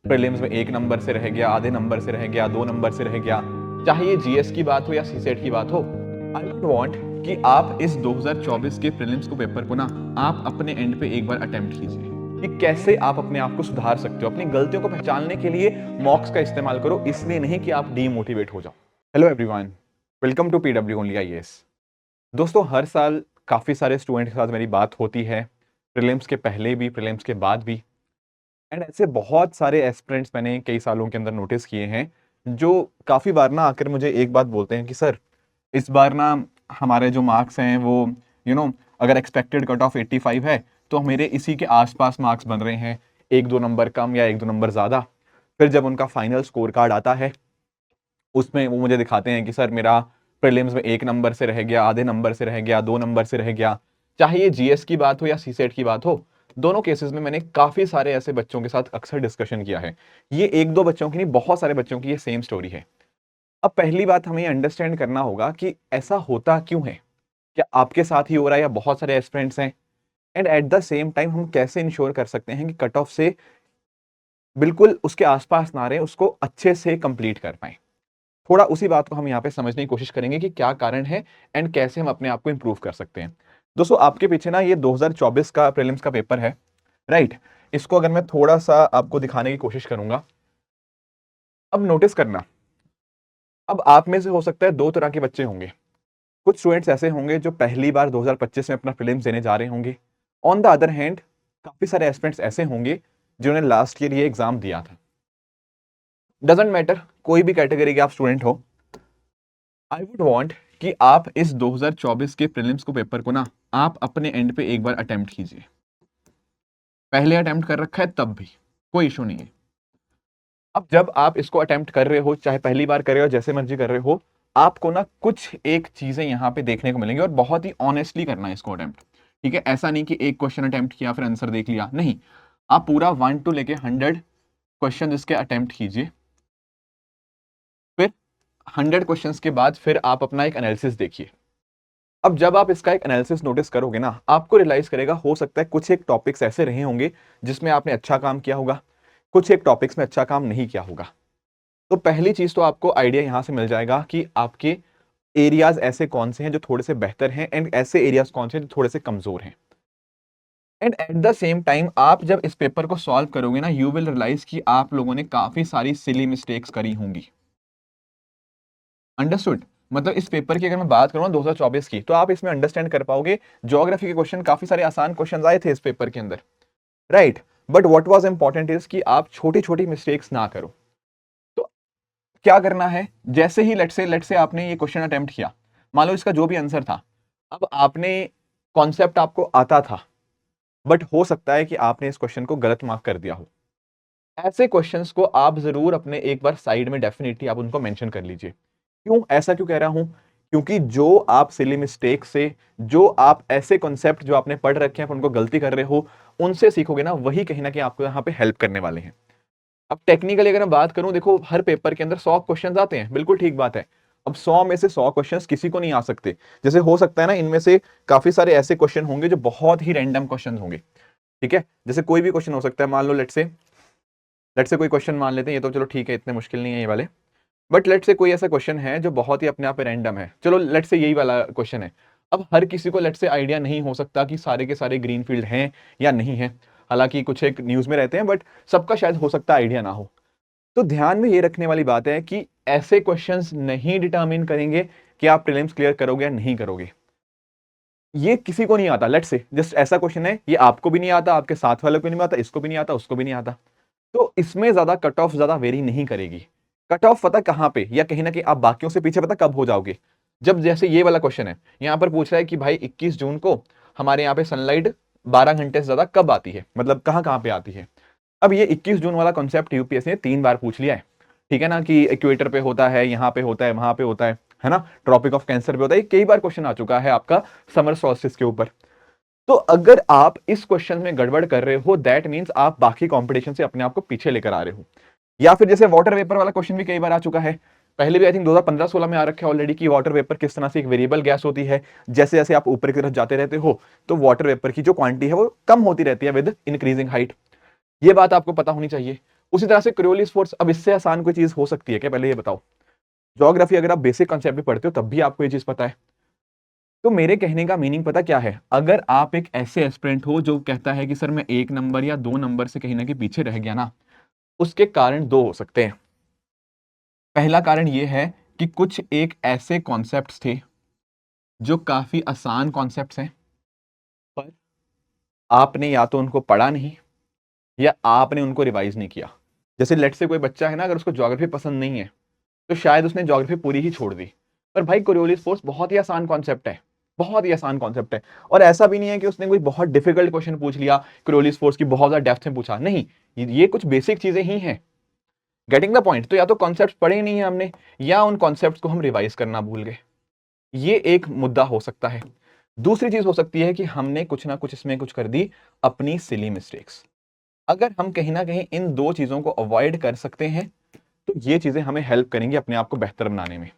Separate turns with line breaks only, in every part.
Prelims में 1 number से रह गया, आधे नंबर से रह गया, 2 नंबर से रह गया, चाहे ये जीएस की बात हो या सीसेट की बात हो। आई वुड वांट कि आप इस 2024 के प्रीलिम्स को पेपर को ना आप अपने एंड पे एक बार अटेम्प्ट कीजिए कि कैसे आप अपने आप को सुधार सकते हो। अपनी गलतियों को पहचानने के लिए मॉक्स का इस्तेमाल करो, इसलिए नहीं कि आप डीमोटिवेट हो जाओ। Hello everyone, welcome to PW only IAS. दोस्तों, हर साल काफ़ी सारे स्टूडेंट के साथ मेरी बात होती है, प्रीलिम्स के पहले भी, प्रीलिम्स के बाद भी। एंड ऐसे बहुत सारे एस्पिरेंट्स मैंने कई सालों के अंदर नोटिस किए हैं जो काफ़ी बार ना आकर मुझे एक बात बोलते हैं कि सर, इस बार ना हमारे जो मार्क्स हैं वो अगर एक्सपेक्टेड कट ऑफ 85 है तो मेरे इसी के आसपास मार्क्स बन रहे हैं, 1-2 नंबर कम या 1-2 नंबर ज़्यादा। फिर जब उनका फाइनल स्कोर कार्ड आता है उसमें वो मुझे दिखाते हैं कि सर, मेरा प्रीलिम्स में 1 नंबर से रह गया, आधे नंबर से रह गया, 2 नंबर से रह गया। चाहे ये जीएस की बात हो या सीसेट की बात हो, दोनों केसेस में मैंने काफ़ी सारे ऐसे बच्चों के साथ अक्सर डिस्कशन किया है। ये 1-2 बच्चों की नहीं, बहुत सारे बच्चों की ये सेम स्टोरी है। अब पहली बात हमें अंडरस्टैंड करना होगा कि ऐसा होता क्यों है? क्या आपके साथ ही हो रहा है या बहुत सारे एस्पिरेंट्स हैं? And at the same time हम कैसे इंश्योर कर सकते हैं कि कट ऑफ से बिल्कुल उसके आसपास ना रहे, उसको अच्छे से कंप्लीट कर पाएं। थोड़ा उसी बात को हम यहाँ पे समझने की कोशिश करेंगे कि क्या कारण है एंड कैसे हम अपने आप को इंप्रूव कर सकते हैं। दोस्तों, आपके पीछे ना ये 2024 का प्रीलिम्स का पेपर है, राइट? इसको अगर मैं थोड़ा सा आपको दिखाने की कोशिश करूंगा, अब नोटिस करना। अब आप में से हो सकता है दो तरह के बच्चे होंगे। कुछ स्टूडेंट्स ऐसे होंगे जो पहली बार 2025 में अपना प्रीलिम्स देने जा रहे होंगे। ऑन द अदर हैंड, काफी सारे एस्पिरेंट्स ऐसे होंगे जिन्होंने लास्ट ईयर ये एग्जाम दिया था। डजेंट मैटर, कोई भी कैटेगरी के आप स्टूडेंट हो, आई वुड वांट कि आप इस 2024 के प्रीलिम्स को पेपर को ना आप अपने एंड पे एक बार अटेम्प्ट कीजिए। पहले अटेम्प्ट कर रखा है तब भी कोई इशू नहीं है। अब जब आप इसको अटेम्प्ट कर रहे हो, चाहे पहली बार कर रहे हो, जैसे मर्जी कर रहे हो, आपको ना कुछ एक चीजें यहाँ पे देखने को मिलेंगी और बहुत ही ऑनेस्टली करना है इसको अटेम्प्ट। ठीक है? ऐसा नहीं कि एक क्वेश्चन अटेम्प्ट किया फिर आंसर देख लिया, नहीं। आप पूरा 1 to लेके 100 क्वेश्चन इसके अटेम्प्ट कीजिए। फिर 100 क्वेश्चंस के बाद फिर आप अपना एक एनालिसिस देखिए। अब जब आप इसका एक एनालिसिस नोटिस करोगे ना, आपको रियलाइज करेगा, हो सकता है कुछ एक टॉपिक्स ऐसे रहे होंगे जिसमें आपने अच्छा काम किया होगा, कुछ एक टॉपिक्स में अच्छा काम नहीं किया होगा। तो पहली चीज तो आपको आइडिया यहां से मिल जाएगा कि आपके एरियाज ऐसे कौन से हैं जो थोड़े से बेहतर हैं एंड ऐसे एरियाज कौन से हैं जो थोड़े से कमजोर हैं। And at the same time आप जब इस पेपर को सॉल्व करोगे ना, यू विल रियलाइज कि आप लोगों ने काफी सारी सिली मिस्टेक्स करी होंगी। अंडरस्टूड? मतलब इस पेपर की अगर मैं बात करूँ 2024 की, तो आप इसमें अंडरस्टैंड कर पाओगे। ज्योग्राफी के क्वेश्चन, काफी सारे आसान क्वेश्चन आए थे इस पेपर के अंदर, right? But what was important is कि आप छोटी छोटी मिस्टेक्स ना करो। तो क्या करना है, जैसे ही लेट से आपने ये क्वेश्चन अटेम्प्ट किया, मान लो इसका जो भी आंसर था, अब आपने कॉन्सेप्ट आपको आता था, बट हो सकता है कि आपने इस क्वेश्चन को गलत मार्क कर दिया हो। ऐसे क्वेश्चंस को आप जरूर अपने एक बार साइड में डेफिनेटली आप उनको मेंशन कर लीजिए। क्यों ऐसा क्यों कह रहा हूं? क्योंकि जो आप सिली मिस्टेक से, जो आप ऐसे कॉन्सेप्ट जो आपने पढ़ रखे हैं उनको गलती कर रहे हो, उनसे सीखोगे ना, वही कहीं ना कहीं आपको यहाँ पे हेल्प करने वाले हैं। अब टेक्निकली अगर मैं बात करूं, देखो, हर पेपर के अंदर 100 क्वेश्चन आते हैं, बिल्कुल ठीक बात है। अब 100 में से 100 क्वेश्चन किसी को नहीं आ सकते। जैसे हो सकता है ना, इनमें से काफी सारे ऐसे क्वेश्चन होंगे जो बहुत ही रैंडम क्वेश्चन होंगे। ठीक है? जैसे कोई भी क्वेश्चन हो सकता है, मान लो लेट से कोई क्वेश्चन मान लेते हैं, ये तो चलो ठीक है, इतने मुश्किल नहीं है ये वाले। बट लेट से कोई ऐसा क्वेश्चन है जो बहुत ही अपने आप में रैंडम है, चलो लेट से यही वाला क्वेश्चन है। अब हर किसी को लेट से आइडिया नहीं हो सकता कि सारे के सारे ग्रीन फील्ड हैं या नहीं है, हालांकि कुछ एक न्यूज में रहते हैं, बट सबका शायद हो सकता है आइडिया ना हो। तो ध्यान में ये रखने वाली बात है कि ऐसे क्वेश्चंस नहीं डिटरमिन करेंगे कि आप प्रीलिम्स क्लियर करोगे या नहीं करोगे। ये किसी को नहीं आता। लेट्स से जस्ट ऐसा क्वेश्चन है, ये आपको भी नहीं आता, आपके साथ वाले को नहीं आता, इसको भी नहीं आता, उसको भी नहीं आता, तो इसमें ज्यादा कट ऑफ ज्यादा वेरी नहीं करेगी। कट ऑफ पता कहां पे, या कहीं ना कहीं आप बाकियों से पीछे पता कब हो जाओगे, जब जैसे ये वाला क्वेश्चन है, यहां पर पूछ रहा है कि भाई 21 जून को हमारे यहाँ पे सनलाइट 12 घंटे से ज्यादा कब आती है, मतलब कहां कहां पे आती है। अब ये 21 जून वाला कॉन्सेप्ट यूपीएससी ने 3 बार पूछ लिया है। ठीक है ना, कि इक्वेटर पे होता है, यहाँ पे होता है, वहां पे होता है ना, ट्रॉपिक ऑफ कैंसर पे होता है। कई बार क्वेश्चन आ चुका है आपका समर सॉल्स्टिस के ऊपर। तो अगर आप इस क्वेश्चन में गड़बड़ कर रहे हो, दैट मींस आप बाकी कंपटीशन से अपने आप को पीछे लेकर आ रहे हो। या फिर जैसे वाटर वेपर वाला क्वेश्चन भी कई बार आ चुका है, पहले भी आई थिंक 2015-16 में आ रखा है ऑलरेडी, कि वाटर वेपर किस तरह से एक वेरिएबल गैस होती है, जैसे जैसे आप ऊपर की तरफ जाते रहते हो तो वाटर वेपर की जो क्वांटिटी है वो कम होती रहती है विद इंक्रीजिंग हाइट। ये बात आपको पता होनी चाहिए। उसी तरह से क्रियोलिस फोर्स, अब इससे आसान कोई चीज हो सकती है क्या, पहले ये बताओ। ज्योग्राफी अगर आप बेसिक कॉन्सेप्ट भी पढ़ते हो तब भी आपको ये चीज पता है। तो मेरे कहने का मीनिंग पता क्या है, अगर आप एक ऐसे एस्पिरेंट हो जो कहता है कि सर मैं 1 नंबर या 2 नंबर से कहीं ना कहीं पीछे रह गया ना, उसके कारण दो हो सकते हैं। पहला कारण ये है कि कुछ एक ऐसे कॉन्सेप्ट्स थे जो काफी आसान कॉन्सेप्ट्स हैं, पर आपने या तो उनको पढ़ा नहीं या आपने उनको रिवाइज नहीं किया। जैसे लेट से कोई बच्चा है ना, अगर उसको ज्योग्राफी पसंद नहीं है तो शायद उसने ज्योग्राफी पूरी ही छोड़ दी। पर भाई कोरियोलिस फोर्स बहुत ही आसान कॉन्सेप्ट है, बहुत ही आसान कॉन्सेप्ट है। और ऐसा भी नहीं है कि उसने कोई बहुत डिफिकल्ट क्वेश्चन पूछ लिया कोरियोलिस फोर्स की, बहुत ज्यादा डेप्थ में पूछा, नहीं, ये कुछ बेसिक चीजें ही हैं। Getting the point. तो या तो कॉन्सेप्ट पढ़े ही नहीं है हमने, या उन कॉन्सेप्ट को हम रिवाइज करना भूल गए, ये एक मुद्दा हो सकता है। दूसरी चीज हो सकती है कि हमने कुछ ना कुछ इसमें कुछ कर दी अपनी सिली मिस्टेक्स। अगर हम कहीं ना कहीं इन दो चीजों को अवॉइड कर सकते हैं तो ये चीजें हमें हेल्प करेंगी अपने आप को बेहतर बनाने में।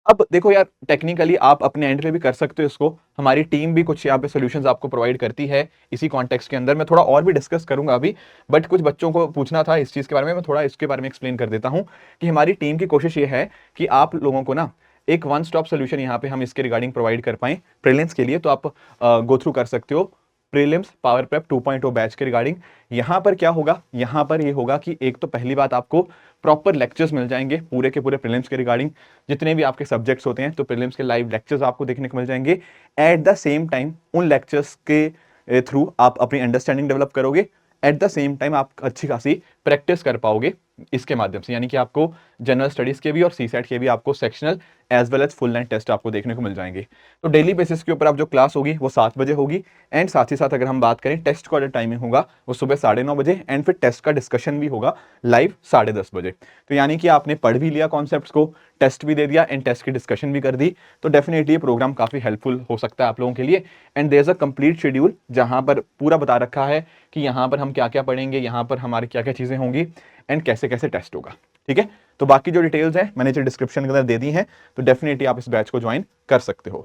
अब देखो यार, टेक्निकली आप अपने एंड पे भी कर सकते हो इसको, हमारी टीम भी कुछ यहाँ पे सॉल्यूशंस आपको प्रोवाइड करती है इसी कॉन्टेक्स्ट के अंदर। मैं थोड़ा और भी डिस्कस करूंगा अभी, बट कुछ बच्चों को पूछना था इस चीज के बारे में, मैं थोड़ा इसके बारे में एक्सप्लेन कर देता हूं कि हमारी टीम की कोशिश ये है कि आप लोगों को ना एक वन स्टॉप सोल्यूशन यहाँ पे हम इसके रिगार्डिंग प्रोवाइड कर पाए प्रीलिम्स के लिए। तो आप गो थ्रू कर सकते हो प्रीलिम्स पावर प्रेप 2.0 बैच के रिगार्डिंग। यहां पर क्या होगा, यहां पर ये होगा कि एक तो पहली बात आपको प्रॉपर लेक्चर्स मिल जाएंगे पूरे के पूरे प्रीलिम्स के रिगार्डिंग, जितने भी आपके सब्जेक्ट्स होते हैं तो प्रीलिम्स के लाइव लेक्चर्स आपको देखने को मिल जाएंगे। एट द सेम टाइम उन लेक्चर्स के थ्रू आप अपनी अंडरस्टैंडिंग डेवलप करोगे, एट द सेम टाइम आप अच्छी खासी प्रैक्टिस कर पाओगे इसके माध्यम से, यानी कि आपको जनरल स्टडीज के भी और सीसेट के भी आपको sectional as well as full length test आपको देखने को मिल जाएंगे। तो डेली बेसिस के ऊपर आप जो क्लास होगी वो 7 बजे होगी, एंड साथ ही साथ अगर हम बात करें टेस्ट का जो टाइमिंग होगा वो सुबह 9:30 बजे, एंड फिर टेस्ट का डिस्कशन भी होगा लाइव 10:30 बजे। तो यानी कि आपने पढ़ भी लिया कॉन्सेप्ट्स को, टेस्ट भी दे दिया एंड टेस्ट की डिस्कशन भी कर दी। तो डेफिनेटली ये प्रोग्राम काफी हेल्पफुल हो सकता है आप लोगों के लिए। And there is a complete schedule जहां पर पूरा बता रखा है कि यहाँ पर हम क्या क्या पढ़ेंगे, यहाँ पर हमारी क्या क्या चीजें होंगी एंड कैसे कैसे टेस्ट होगा। ठीक है, तो बाकी जो डिटेल्स हैं मैंने जो डिस्क्रिप्शन के अंदर दे दी हैं, तो डेफिनेटली आप इस बैच को ज्वाइन कर सकते हो।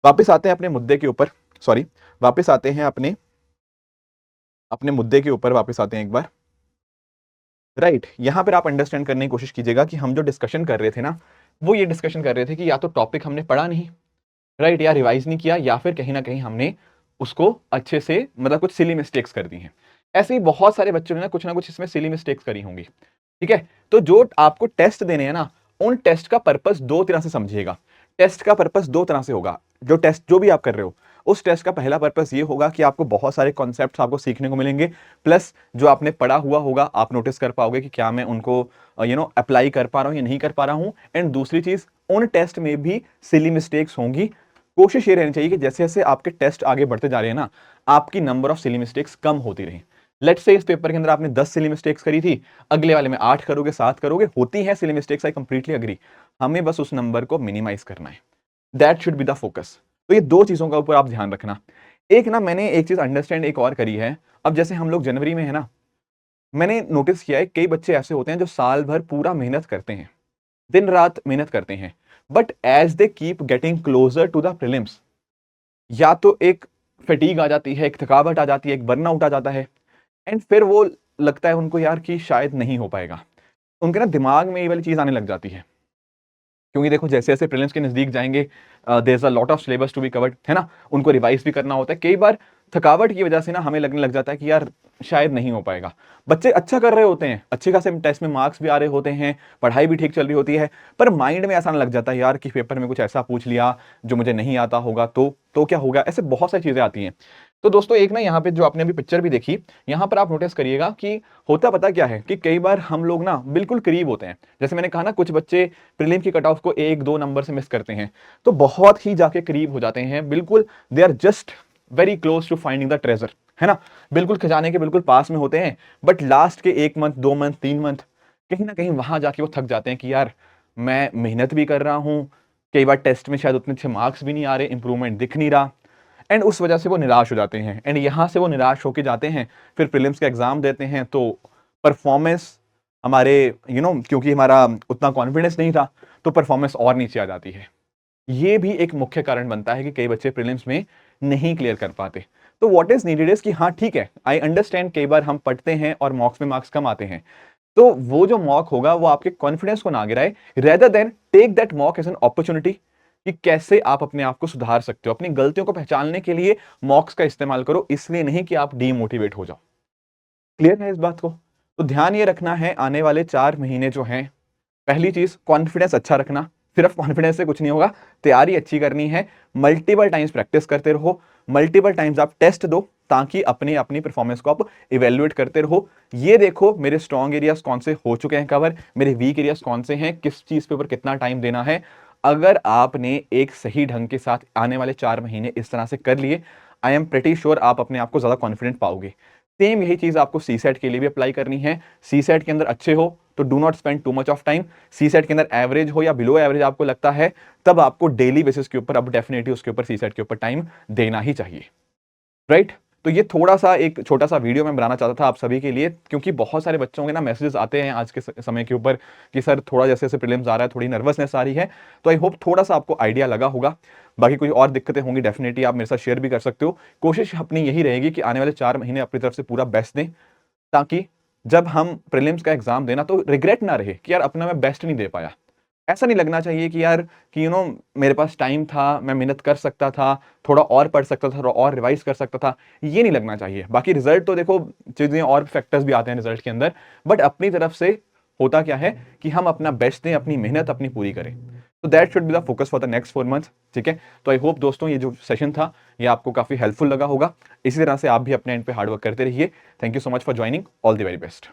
वापस आते हैं अपने मुद्दे के ऊपर, सॉरी, वापस आते हैं अपने अपने मुद्दे के ऊपर वापस आते हैं एक बार। राइट, यहां पर आप अंडरस्टैंड करने की कोशिश कीजिएगा कि हम जो डिस्कशन कर रहे थे ना, वो ये डिस्कशन कर रहे थे कि या तो टॉपिक हमने पढ़ा नहीं, राइट, या रिवाइज नहीं किया, या फिर कहीं ना कहीं हमने उसको अच्छे से मतलब कुछ सिली मिस्टेक्स कर दी हैं। ऐसे ही बहुत सारे बच्चों ने ना कुछ इसमें सिली मिस्टेक्स करी होंगी। ठीक है, तो जो आपको टेस्ट देने हैं ना, उन टेस्ट का पर्पस दो तरह से समझिएगा। टेस्ट का पर्पस दो तरह से होगा। जो टेस्ट जो भी आप कर रहे हो, उस टेस्ट का पहला पर्पस ये होगा कि आपको बहुत सारे कॉन्सेप्ट्स आपको सीखने को मिलेंगे, प्लस जो आपने पढ़ा हुआ होगा आप नोटिस कर पाओगे कि क्या मैं उनको अप्लाई कर पा रहा हूं या नहीं कर पा रहा हूं। एंड दूसरी चीज, उन टेस्ट में भी सिली मिस्टेक्स होंगी। कोशिश ये रहनी चाहिए कि जैसे जैसे आपके टेस्ट आगे बढ़ते जा रहे हैं ना, आपकी नंबर ऑफ सिली मिस्टेक्स कम होती रही। लेट्स से इस पेपर के अंदर आपने 10 सिली मिस्टेक्स करी थी, अगले वाले में 8 करोगे, 7 करोगे, होती है silly mistakes, I completely agree. हमें बस उस नंबर को मिनिमाइज करना है, that should be the focus. तो ये दो चीजों का ऊपर आप ध्यान रखना। एक ना मैंने एक चीज अंडरस्टैंड एक और करी है, अब जैसे हम लोग जनवरी में है ना, मैंने नोटिस किया है कई बच्चे ऐसे होते हैं जो साल भर पूरा मेहनत करते हैं, दिन रात मेहनत करते हैं, but as they keep getting closer to the prelims, या तो एक फटीग आ जाती है, एक थकावट आ जाती है, एक बर्नआउट आ जाता है, एंड फिर वो लगता है उनको यार कि शायद नहीं हो पाएगा। उनके ना दिमाग में ये वाली चीज आने लग जाती है, क्योंकि देखो जैसे जैसे प्रीलिम्स के नजदीक जाएंगे there is a lot of syllabus to be covered, है ना, उनको रिवाइज भी करना होता है। कई बार थकावट की वजह से ना हमें लगने लग जाता है कि यार शायद नहीं हो पाएगा। बच्चे अच्छा कर रहे होते हैं, अच्छे खासे टेस्ट में मार्क्स भी आ रहे होते हैं, पढ़ाई भी ठीक चल रही होती है, पर माइंड में ऐसा लग जाता है यार कि पेपर में कुछ ऐसा पूछ लिया जो मुझे नहीं आता होगा तो क्या होगा, ऐसे बहुत सारी चीजें आती हैं। तो दोस्तों एक ना यहाँ पे जो आपने अभी पिक्चर भी देखी, यहाँ पर आप नोटिस करिएगा कि होता पता क्या है कि कई बार हम लोग ना बिल्कुल करीब होते हैं। जैसे मैंने कहा ना, कुछ बच्चे प्रीलिम की कट ऑफ को 1-2 नंबर से मिस करते हैं, तो बहुत ही जाके करीब हो जाते हैं, बिल्कुल they are just very close to finding the treasure, है ना, बिल्कुल खजाने के बिल्कुल पास में होते हैं। बट लास्ट के 1 मंथ, 2 मंथ, 3 मंथ कहीं ना कहीं वहां जाके वो थक जाते हैं कि यार मैं मेहनत भी कर रहा हूं, कई बार टेस्ट में शायद उतने अच्छे मार्क्स भी नहीं आ रहे, इंप्रूवमेंट दिख नहीं रहा, एंड उस वजह से वो निराश हो जाते हैं। एंड यहां से वो निराश होके जाते हैं, फिर प्रीलिम्स का एग्जाम देते हैं, तो परफॉर्मेंस हमारे क्योंकि हमारा उतना कॉन्फिडेंस नहीं था, तो परफॉर्मेंस और नीचे आ जाती है। ये भी एक मुख्य कारण बनता है कि कई बच्चे प्रीलिम्स में नहीं क्लियर कर पाते। तो व्हाट इज नीडेड इज कि हाँ ठीक है, आई अंडरस्टैंड, कई बार हम पढ़ते हैं और मॉक्स में मार्क्स कम आते हैं, तो वो जो मॉक होगा वो आपके कॉन्फिडेंस को ना गिराए, rather than take that mock as an opportunity कि कैसे आप अपने आप को सुधार सकते हो। अपनी गलतियों को पहचानने के लिए मॉक्स का इस्तेमाल करो, इसलिए नहीं कि आप डीमोटिवेट हो जाओ। क्लियर है इस बात को? तो ध्यान ये रखना है आने वाले 4 महीने जो हैं, पहली चीज कॉन्फिडेंस अच्छा रखना। सिर्फ कॉन्फिडेंस से कुछ नहीं होगा, तैयारी अच्छी करनी है, मल्टीपल टाइम्स प्रैक्टिस करते रहो, मल्टीपल टाइम्स आप टेस्ट दो, ताकि अपनी अपनी परफॉर्मेंस को आप इवेल्युएट करते रहो। ये देखो मेरे स्ट्रॉन्ग एरियाज कौन से हो चुके हैं कवर, मेरे वीक एरियाज कौन से हैं, किस चीज पे ऊपर कितना टाइम देना है। अगर आपने एक सही ढंग के साथ आने वाले 4 महीने इस तरह से कर लिए, आई एम प्रेटी श्योर आप अपने आप को ज्यादा कॉन्फिडेंट पाओगे। सेम यही चीज आपको सी सेट के लिए भी अप्लाई करनी है। सी सेट के अंदर अच्छे हो तो do not spend too much of time. CSAT के अंदर एवरेज हो या बिलो एवरेज आपको लगता है, तब आपको डेली बेसिस के ऊपर अब डेफिनेटली उसके ऊपर सी सेट के ऊपर टाइम देना ही चाहिए, राइट। तो ये थोड़ा सा एक छोटा सा वीडियो मैं बनाना चाहता था आप सभी के लिए, क्योंकि बहुत सारे बच्चों के ना मैसेजेस आते हैं आज के समय के ऊपर कि सर थोड़ा जैसे जैसे प्रीलिम्स आ रहा है थोड़ी नर्वसनेस आ रही है। तो आई होप थोड़ा सा आपको आइडिया लगा होगा। बाकी कोई और दिक्कतें होंगी डेफिनेटली आप मेरे साथ शेयर भी कर सकते हो। कोशिश अपनी यही रहेगी कि आने वाले 4 महीने अपनी तरफ से पूरा बेस्ट दें, ताकि जब हम प्रीलिम्स का एग्जाम देना तो रिग्रेट ना रहे कि यार अपना मैं बेस्ट नहीं दे पाया। ऐसा नहीं लगना चाहिए कि यार कि मेरे पास टाइम था, मैं मेहनत कर सकता था, थोड़ा और पढ़ सकता था, थोड़ा और रिवाइज कर सकता था, ये नहीं लगना चाहिए। बाकी रिजल्ट तो देखो चीजें और फैक्टर्स भी आते हैं रिजल्ट के अंदर, बट अपनी तरफ से होता क्या है कि हम अपना बेस्ट दें, अपनी मेहनत अपनी पूरी करें। तो that should be the focus for the next 4 months, ठीक है। तो आई होप दोस्तों ये जो सेशन था ये आपको काफी हेल्पफुल लगा होगा। इसी तरह से आप भी अपने एंड पे हार्डवर्क करते रहिए। Thank you so much for joining, all the very best.